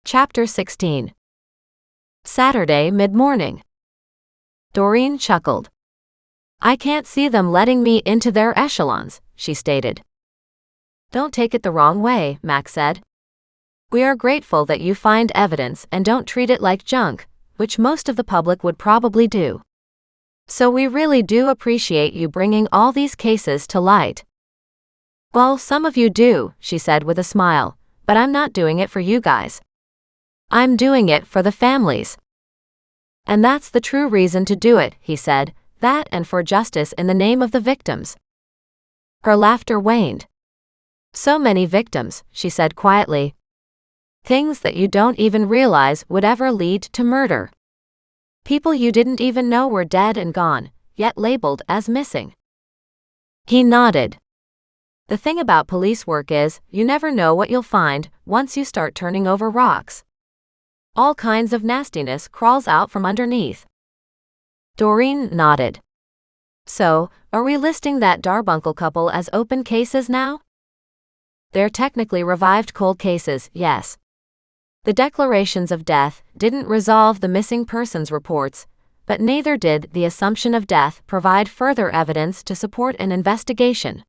Chapter 16. Saturday mid-morning. Doreen chuckled. "I can't see them letting me into their echelons," she stated. "Don't take it the wrong way," Mac said. "We are grateful that you find evidence and don't treat it like junk, which most of the public would probably do. So we really do appreciate you bringing all these cases to light." "Well, some of you do," she said with a smile, "but I'm not doing it for you guys. I'm doing it for the families. And that's the true reason to do it," he said, "that and for justice in the name of the victims." Her laughter waned. "So many victims," she said quietly. "Things that you don't even realize would ever lead to murder. People you didn't even know were dead and gone, yet labeled as missing." He nodded. "The thing about police work is, you never know what you'll find once you start turning over rocks. All kinds of nastiness crawls out from underneath." Doreen nodded. "So, are we listing that Darbuncle couple as open cases now?" "They're technically revived cold cases, yes. The declarations of death didn't resolve the missing persons reports, but neither did the assumption of death provide further evidence to support an investigation.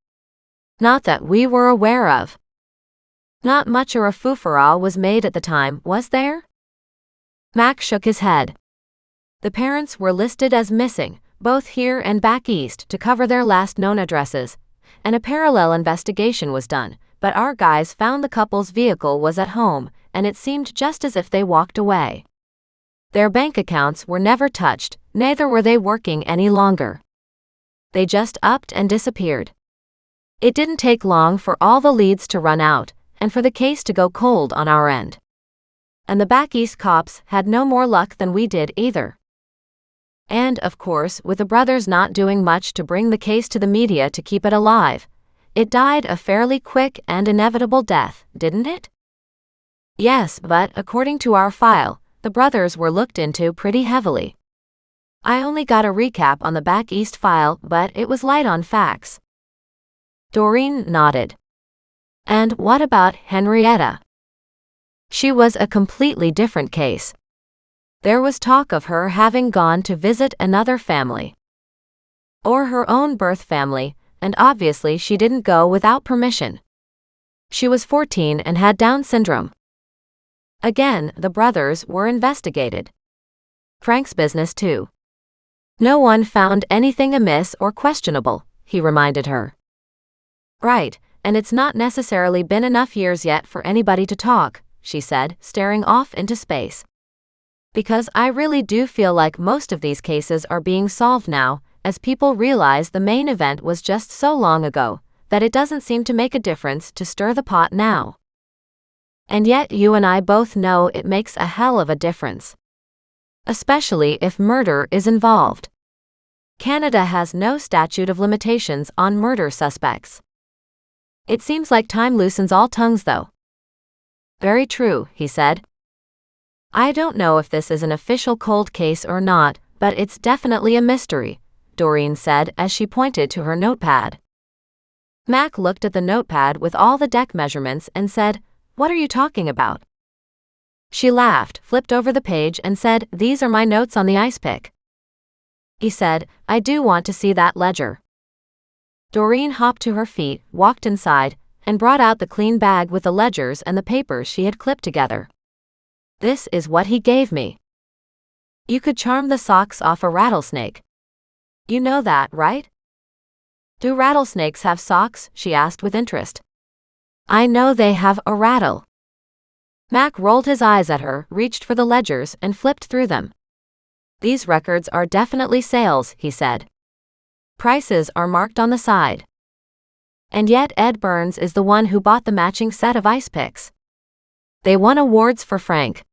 Not that we were aware of. Not much or a foo-for-all was made at the time, was there?" Mac shook his head. "The parents were listed as missing, both here and back east to cover their last known addresses, and a parallel investigation was done, but our guys found the couple's vehicle was at home, and it seemed just as if they walked away. Their bank accounts were never touched, neither were they working any longer. They just upped and disappeared. It didn't take long for all the leads to run out, and for the case to go cold on our end. And the back east cops had no more luck than we did either. And, of course, with the brothers not doing much to bring the case to the media to keep it alive, it died a fairly quick and inevitable death, didn't it?" "Yes, but, according to our file, the brothers were looked into pretty heavily. I only got a recap on the back east file, but it was light on facts." Doreen nodded. "And what about Henrietta?" "She was a completely different case. There was talk of her having gone to visit another family. Or her own birth family, and obviously she didn't go without permission. She was 14 and had Down syndrome. Again, the brothers were investigated. Frank's business too. No one found anything amiss or questionable," he reminded her. "Right, and it's not necessarily been enough years yet for anybody to talk," she said, staring off into space. "Because I really do feel like most of these cases are being solved now, as people realize the main event was just so long ago, that it doesn't seem to make a difference to stir the pot now. And yet you and I both know it makes a hell of a difference. Especially if murder is involved. Canada has no statute of limitations on murder suspects. It seems like time loosens all tongues though." "Very true," he said. "I don't know if this is an official cold case or not, but it's definitely a mystery," Doreen said as she pointed to her notepad. Mac looked at the notepad with all the deck measurements and said, "What are you talking about?" She laughed, flipped over the page and said, "These are my notes on the ice pick." He said, "I do want to see that ledger." Doreen hopped to her feet, walked inside, and brought out the clean bag with the ledgers and the papers she had clipped together. "This is what he gave me. You could charm the socks off a rattlesnake. You know that, right?" "Do rattlesnakes have socks?" she asked with interest. "I know they have a rattle." Mac rolled his eyes at her, reached for the ledgers, and flipped through them. "These records are definitely sales," he said. "Prices are marked on the side. And yet Ed Burns is the one who bought the matching set of ice picks. They won awards for Frank."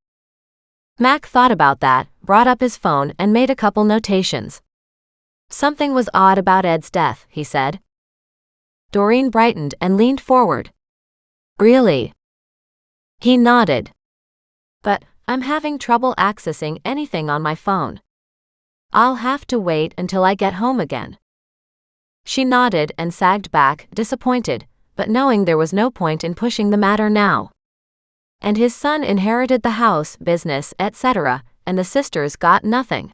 Mac thought about that, brought up his phone and made a couple notations. "Something was odd about Ed's death," he said. Doreen brightened and leaned forward. "Really?" He nodded. "But I'm having trouble accessing anything on my phone. I'll have to wait until I get home again." She nodded and sagged back, disappointed, but knowing there was no point in pushing the matter now. And his son inherited the house, business, etc., and the sisters got nothing.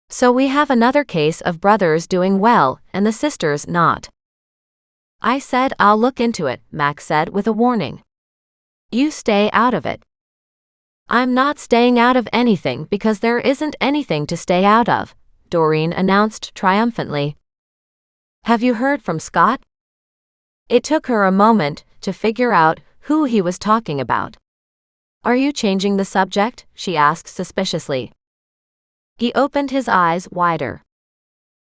So we have another case of brothers doing well and the sisters not. I said I'll look into it, Max said with a warning. You stay out of it. I'm not staying out of anything because there isn't anything to stay out of, Doreen announced triumphantly. Have you heard from Scott? It took her a moment to figure out who he was talking about. Are you changing the subject? She asked suspiciously. He opened his eyes wider.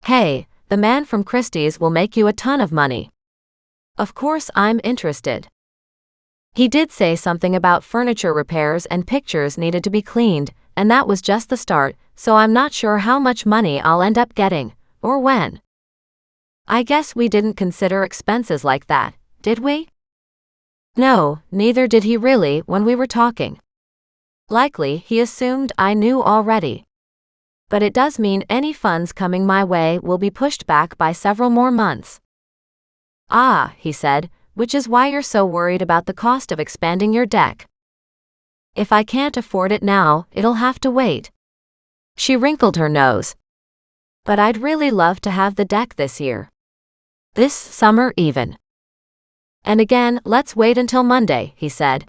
Hey, the man from Christie's will make you a ton of money. Of course I'm interested. He did say something about furniture repairs and pictures needed to be cleaned, and that was just the start, so I'm not sure how much money I'll end up getting, or when. I guess we didn't consider expenses like that, did we? No, neither did he really when we were talking. Likely he assumed I knew already. But it does mean any funds coming my way will be pushed back by several more months. Ah, he said, which is why you're so worried about the cost of expanding your deck. If I can't afford it now, it'll have to wait. She wrinkled her nose. But I'd really love to have the deck this year. This summer even. And again, let's wait until Monday, he said.